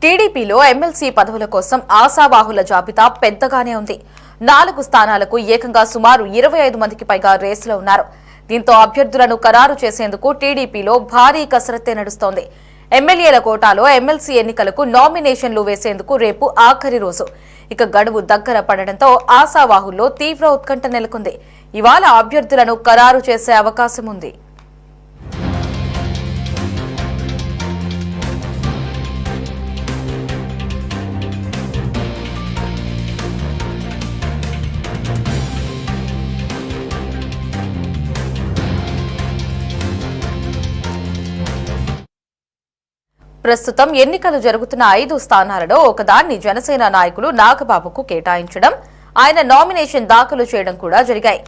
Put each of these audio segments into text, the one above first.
టీడీపీలో ఎమ్మెల్సీ పదవుల కోసం ఆశావాహుల జాబితా పెద్దగానే ఉంది. 4 స్థానాలకు ఏకంగా సుమారు 25 మందికి పైగా రేసులో ఉన్నారు. దీంతో అభ్యర్థులను ఖరారు చేసేందుకు టీడీపీలో భారీ కసరత్తే నడుస్తోంది. ఎమ్మెల్యేల కోటాలో ఎమ్మెల్సీ ఎన్నికలకు నామినేషన్లు వేసేందుకు రేపు ఆఖరి రోజు. ఇక గడువు దగ్గర పడడంతో ఆశావాహుల్లో తీవ్ర ఉత్కంఠ నెలకొంది. ఇవాళ అభ్యర్థులను ఖరారు చేసే అవకాశం ఉంది. ప్రస్తుతం ఎన్నికలు జరుగుతున్న 5 స్థానాలలో ఒకదాన్ని జనసేన నాయకులు నాగబాబుకు కేటాయించడం, ఆయన నామినేషన్ దాఖలు చేయడం కూడా జరిగాయి.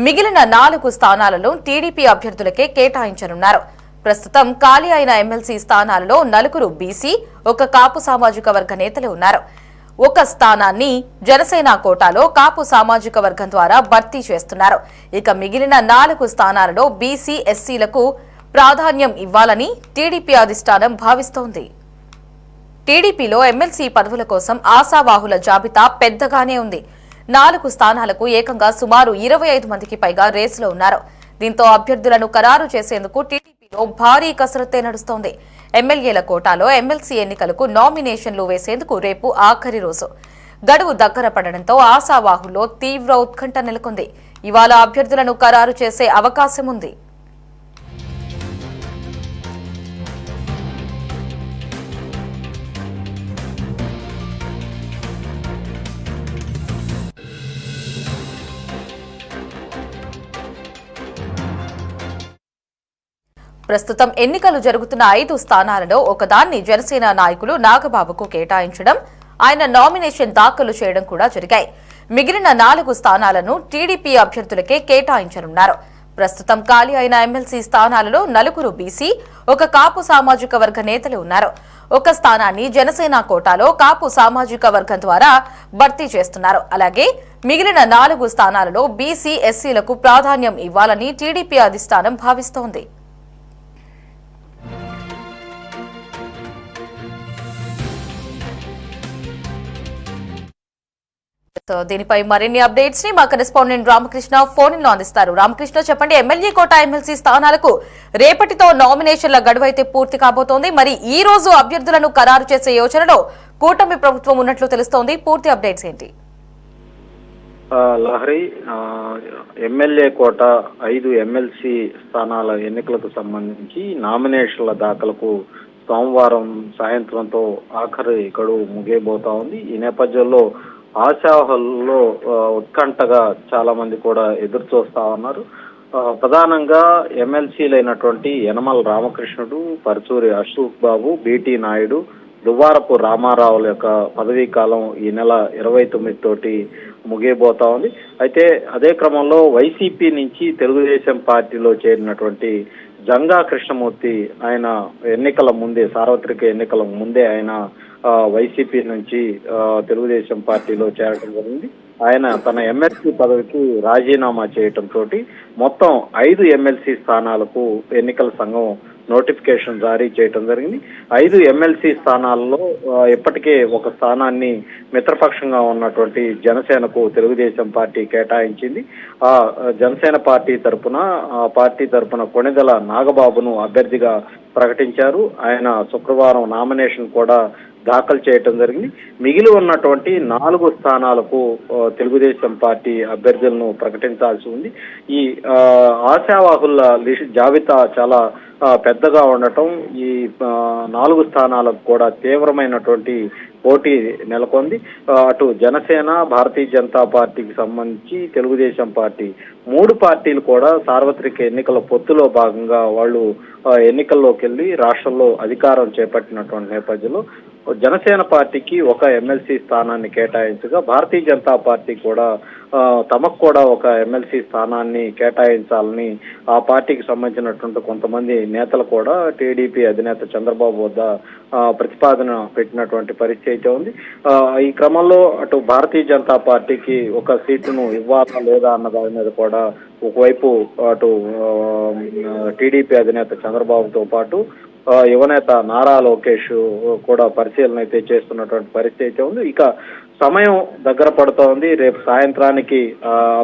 మిగిలిన 4 స్థానాలను టీడీపీ అభ్యర్థులకే కేటాయించనున్నారు. ప్రస్తుతం ఖాళీ అయిన ఎమ్మెల్సీ స్థానాలలో 4 బీసీ, 1 కాపు సామాజిక వర్గ నేతలు ఉన్నారు. 1 స్థానాన్ని జనసేన కోటాలో కాపు సామాజిక వర్గం ద్వారా భర్తీ చేస్తున్నారు. ఇక మిగిలిన 4 స్థానాలలో బీసీ, ఎస్సీలకు ప్రాధాన్యం ఇవ్వాలని టీడీపీ అధిష్టానం భావిస్తోంది. టీడీపీలో ఎమ్మెల్సీ పదవుల కోసం ఆశావాహుల జాబితా పెద్దగానే ఉంది. 4 స్థానాలకు ఏకంగా సుమారు 25 మందికి పైగా రేసులో ఉన్నారు. దీంతో అభ్యర్థులను ఖరారు చేసేందుకు టీడీపీలో భారీ కసరత్తే నడుస్తోంది. ఎమ్మెల్యేల కోటాలో ఎమ్మెల్సీ ఎన్నికలకు నామినేషన్లు వేసేందుకు రేపు ఆఖరి రోజు. గడువు దగ్గర పడడంతో ఆశావాహుల్లో తీవ్ర ఉత్కంఠ నెలకొంది. ఇవాళ అభ్యర్థులను ఖరారు చేసే అవకాశం ఉంది. ప్రస్తుతం ఎన్నికలు జరుగుతున్న 5 స్థానాలలో ఒకదాన్ని జనసేన నాయకులు నాగబాబుకు కేటాయించడం, ఆయన నామినేషన్ దాఖలు చేయడం కూడా జరిగాయి. మిగిలిన 4 స్థానాలను టీడీపీ అభ్యర్థులకే కేటాయించనున్నారు. ప్రస్తుతం ఖాళీ అయిన ఎమ్మెల్సీ స్థానాలలో 4 బీసీ, 1 కాపు సామాజిక వర్గ నేతలు ఉన్నారు. 1 స్థానాన్ని జనసేన కోటాలో కాపు సామాజిక వర్గం ద్వారా భర్తీ చేస్తున్నారు. అలాగే మిగిలిన 4 స్థానాలలో బీసీ, ఎస్సీలకు ప్రాధాన్యం ఇవ్వాలని టీడీపీ అధిష్టానం భావిస్తోంది. దీనిపై మరిన్ని అప్డేట్స్ ని మా కరెస్పాండెంట్ రామకృష్ణ ఫోన్ లో అందిస్తారు. రామకృష్ణ, చెప్పండి, ఎమ్మెల్యే కోట ఎమ్మెల్సీ స్థానాలకు రేపటితో నామినేషన్ల గడువు అయితే పూర్తి కాబోతోంది. మరి ఈ రోజు అభ్యర్థులను ఖరారు చేసే యోచనలో కూటమి ప్రభుత్వం ఉన్నట్లు తెలుస్తోంది. పూర్తి అప్డేట్స్ ఏంటి? లహరి, ఎమ్మెల్యే కోట 5 ఎమ్మెల్సీ స్థానాల ఎన్నికలకు సంబంధించి నామినేషన్ల దాఖలకు సోమవారం సాయంత్రంతో ఆఖరి గడువు ముగియబోతా ఉంది. ఈ నేపథ్యంలో ఆశావాహుల్లో ఉత్కంఠగా చాలా మంది కూడా ఎదురు చూస్తా ఉన్నారు. ప్రధానంగా ఎమ్మెల్సీలైనటువంటి యనమల రామకృష్ణుడు, పరుచూరి అశోక్ బాబు, బీటీ నాయుడు, దువ్వారపు రామారావుల యొక్క పదవీ కాలం ఈ నెల 29 తోటి ముగియబోతా ఉంది. అయితే అదే క్రమంలో వైసీపీ నుంచి తెలుగుదేశం పార్టీలో చేరినటువంటి జంగా కృష్ణమూర్తి, ఆయన ఎన్నికల ముందే, సార్వత్రిక ఎన్నికల ముందే ఆయన వైసీపీ నుంచి తెలుగుదేశం పార్టీలో చేరడం జరిగింది. ఆయన తన ఎమ్మెల్సీ పదవికి రాజీనామా చేయటంతో మొత్తం 5 ఎమ్మెల్సీ స్థానాలకు ఎన్నికల సంఘం నోటిఫికేషన్ జారీ చేయటం జరిగింది. 5 ఎమ్మెల్సీ స్థానాల్లో ఇప్పటికే 1 స్థానాన్ని మిత్రపక్షంగా ఉన్నటువంటి జనసేనకు తెలుగుదేశం పార్టీ కేటాయించింది. ఆ జనసేన పార్టీ తరపున కొణిదెల నాగబాబును అభ్యర్థిగా ప్రకటించారు. ఆయన శుక్రవారం నామినేషన్ కూడా దాఖలు చేయటం జరిగింది. మిగిలి ఉన్నటువంటి 4 స్థానాలకు తెలుగుదేశం పార్టీ అభ్యర్థులను ప్రకటించాల్సి ఉంది. ఈ ఆశావాహుల జాబితా చాలా పెద్దగా ఉండటం, ఈ 4 స్థానాలకు కూడా తీవ్రమైనటువంటి పోటీ నెలకొంది. అటు జనసేన, భారతీయ జనతా పార్టీకి సంబంధించి తెలుగుదేశం పార్టీ 3 పార్టీలు కూడా సార్వత్రిక ఎన్నికల పొత్తులో భాగంగా వాళ్ళు ఎన్నికల్లోకి వెళ్లి రాష్ట్రంలో అధికారం చేపట్టినటువంటి నేపథ్యంలో జనసేన పార్టీకి 1 ఎమ్మెల్సీ స్థానాన్ని కేటాయించగా, భారతీయ జనతా పార్టీ కూడా తమకు కూడా 1 ఎమ్మెల్సీ స్థానాన్ని కేటాయించాలని ఆ పార్టీకి సంబంధించినటువంటి కొంతమంది నేతలు కూడా టీడీపీ అధినేత చంద్రబాబు వద్ద ప్రతిపాదన పెట్టినటువంటి పరిస్థితి ఉంది. ఈ క్రమంలో అటు భారతీయ జనతా పార్టీకి 1 సీటును ఇవ్వాలా లేదా అన్న దాని మీద కూడా ఒకవైపు అటు టీడీపీ అధినేత చంద్రబాబుతో పాటు యువనేత నారా లోకేష్ కూడా పరిశీలన అయితే చేస్తున్నటువంటి పరిస్థితి అయితే ఉంది. ఇక సమయం దగ్గర పడుతూ ఉంది. రేపు సాయంత్రానికి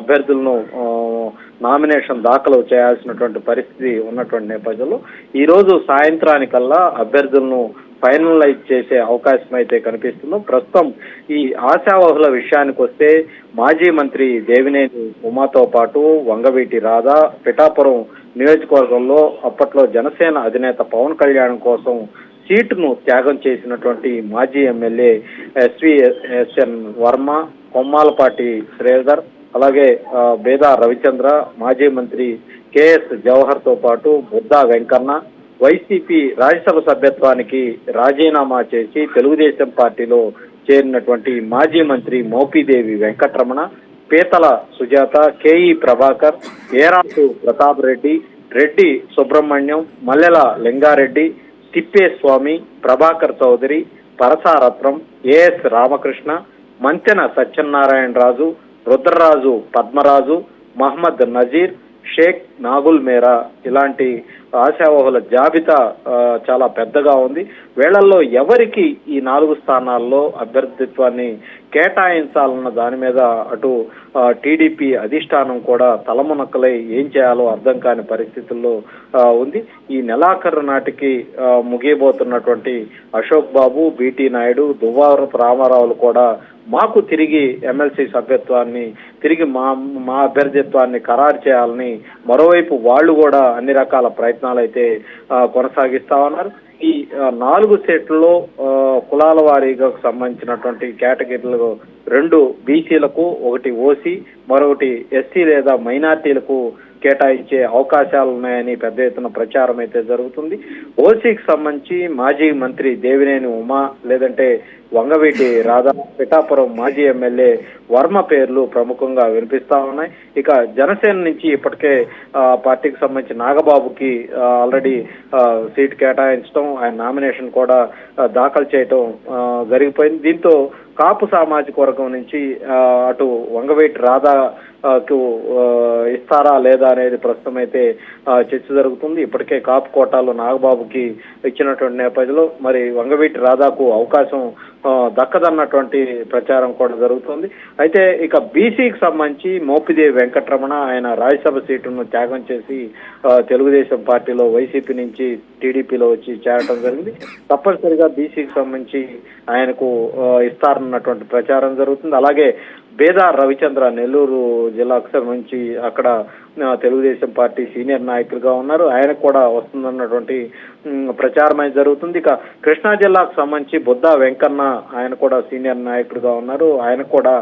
అభ్యర్థులను నామినేషన్ దాఖలు చేయాల్సినటువంటి పరిస్థితి ఉన్నటువంటి నేపథ్యంలో ఈ రోజు సాయంత్రానికల్లా అభ్యర్థులను ఫైనలైజ్ చేసే అవకాశం అయితే కనిపిస్తుందో. ప్రస్తుతం ఈ ఆశావహుల విషయానికి వస్తే మాజీ మంత్రి దేవినేని ఉమాతో పాటు వంగవీటి రాధా పిఠాపురం నియోజకవర్గంలో అప్పట్లో జనసేన అధినేత పవన్ కళ్యాణ్ కోసం సీటును త్యాగం చేసినటువంటి మాజీ ఎమ్మెల్యే ఎస్విఎస్ఎన్ వర్మ, కొమ్మాలపాటి శ్రీధర్, అలాగే బేదా రవిచంద్ర, మాజీ మంత్రి కెఎస్ జవహర్ తో పాటు బుద్దా వెంకన్న వైసీపీ రాజ్యసభ సభ్యత్వానికి రాజీనామా చేసి తెలుగుదేశం పార్టీలో చేరినటువంటి మాజీ మంత్రి మోపిదేవి వెంకటరమణ, పీతల సుజాత, కేఈ ప్రభాకర్, ఏరాసు ప్రతాప్ రెడ్డి, రెడ్డి సుబ్రహ్మణ్యం, మల్లెల లింగారెడ్డి, తిప్పేస్వామి, ప్రభాకర్ చౌదరి, పరసారత్నం, ఏఎస్ రామకృష్ణ, మంతెన సత్యనారాయణ రాజు, రుద్రరాజు పద్మరాజు, మహమ్మద్ నజీర్, షేక్ నాగుల్ మేరా ఇలాంటి ఆశావహుల జాబితా చాలా పెద్దగా ఉంది. వేళల్లో ఎవరికి ఈ 4 స్థానాల్లో అభ్యర్థిత్వాన్ని కేటాయించాలన్న దాని మీద అటు టీడీపీ అధిష్టానం కూడా తలమునక్కలై ఏం చేయాలో అర్థం కాని పరిస్థితుల్లో ఉంది. ఈ నెలాఖరు నాటికి ముగియబోతున్నటువంటి అశోక్ బాబు, బీటీ నాయుడు, దువ్వారపు రామారావులు కూడా మాకు తిరిగి ఎమ్మెల్సీ సభ్యత్వాన్ని తిరిగి మా అభ్యర్థిత్వాన్ని ఖరారు చేయాలని మరోవైపు వాళ్ళు కూడా అన్ని రకాల ప్రయత్నాలు అయితే కొనసాగిస్తా ఉన్నారు. ఈ 4 సెట్లలో కులాల వారీగా సంబంధించినటువంటి కేటగిరీలు 2 బీసీలకు, 1 ఓసీ, మరొకటి ఎస్సీ లేదా మైనార్టీలకు కేటాయించే అవకాశాలు ఉన్నాయని పెద్ద ఎత్తున ప్రచారం అయితే జరుగుతుంది. ఓసీకి సంబంధించి మాజీ మంత్రి దేవినేని ఉమా లేదంటే వంగవీటి రాధా, పిఠాపురం మాజీ ఎమ్మెల్యే వర్మ పేర్లు ప్రముఖంగా వినిపిస్తా ఉన్నాయి. ఇక జనసేన నుంచి ఇప్పటికే పార్టీకి సంబంధించి నాగబాబుకి ఆల్రెడీ సీట్ కేటాయించడం, ఆయన నామినేషన్ కూడా దాఖలు చేయటం జరిగిపోయింది. దీంతో కాపు సామాజిక వర్గం నుంచి అటు వంగవీటి రాధాకు ఇస్తారా లేదా అనేది ప్రస్తుతం అయితే చర్చ జరుగుతుంది. ఇప్పటికే కాపు కోటాలో నాగబాబుకి ఇచ్చినటువంటి నేపథ్యంలో మరి వంగవీటి రాధాకు అవకాశం దక్కదన్నటువంటి ప్రచారం కూడా జరుగుతుంది. అయితే ఇక బీసీకి సంబంధించి మోపిదేవి వెంకటరమణ ఆయన రాజ్యసభ సీటును త్యాగం చేసి తెలుగుదేశం పార్టీలో వైసీపీ నుంచి టీడీపీలో వచ్చి చేరటం జరిగింది. తప్పనిసరిగా బీసీకి సంబంధించి ఆయనకు ఇస్తారన్నటువంటి ప్రచారం జరుగుతుంది. అలాగే బేదా రవిచంద్ర నెల్లూరు జిల్లాకు సంబంధించి అక్కడ తెలుగుదేశం పార్టీ సీనియర్ నాయకులుగా ఉన్నారు, ఆయనకు కూడా వస్తుందన్నటువంటి ప్రచారం అయితే జరుగుతుంది. ఇక కృష్ణా జిల్లాకు సంబంధించి బుద్దా వెంకన్న ఆయన కూడా సీనియర్ నాయకులుగా ఉన్నారు, ఆయన కూడా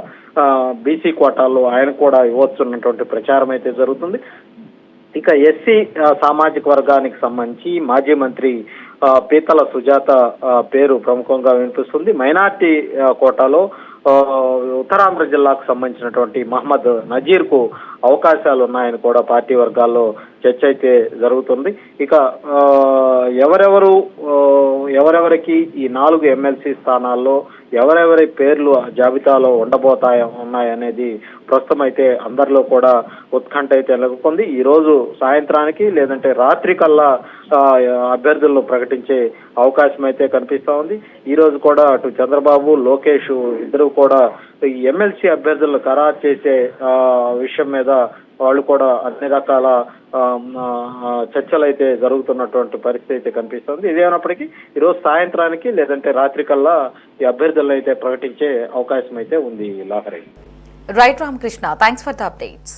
బీసీ కోటాల్లో ఆయన కూడా ఇవ్వచ్చున్నటువంటి ప్రచారం అయితే జరుగుతుంది. ఇక ఎస్సీ సామాజిక వర్గానికి సంబంధించి మాజీ మంత్రి పీతల సుజాత పేరు ప్రముఖంగా వినిపిస్తుంది. మైనార్టీ కోటాలో ఉత్తరాంధ్ర జిల్లాకు సంబంధించినటువంటి మహమ్మద్ నజీర్ కు అవకాశాలు ఉన్నాయని కూడా పార్టీ వర్గాల్లో చర్చ అయితే జరుగుతుంది. ఇక ఎవరెవరికి ఈ 4 ఎమ్మెల్సీ స్థానాల్లో ఎవరెవరి పేర్లు జాబితాలో ఉన్నాయనేది ప్రస్తుతం అయితే అందరిలో కూడా ఉత్కంఠ అయితే నెలకొంది. ఈ రోజు సాయంత్రానికి లేదంటే రాత్రి కల్లా అభ్యర్థులను ప్రకటించే అవకాశం అయితే కనిపిస్తా ఉంది. ఈ రోజు కూడా అటు చంద్రబాబు, లోకేష్ ఇద్దరు కూడా ఈ ఎమ్మెల్సీ అభ్యర్థులను ఖరారు చేసే విషయం మీద వాళ్ళు కూడా అన్ని రకాల చర్చలు అయితే జరుగుతున్నటువంటి పరిస్థితి అయితే కనిపిస్తుంది. ఇదేమైనప్పటికీ ఈరోజు సాయంత్రానికి లేదంటే రాత్రి కల్లా ఈ అభ్యర్థులను అయితే ప్రకటించే అవకాశం అయితే ఉంది. Lahiri. Right Ramakrishna, thanks for the updates.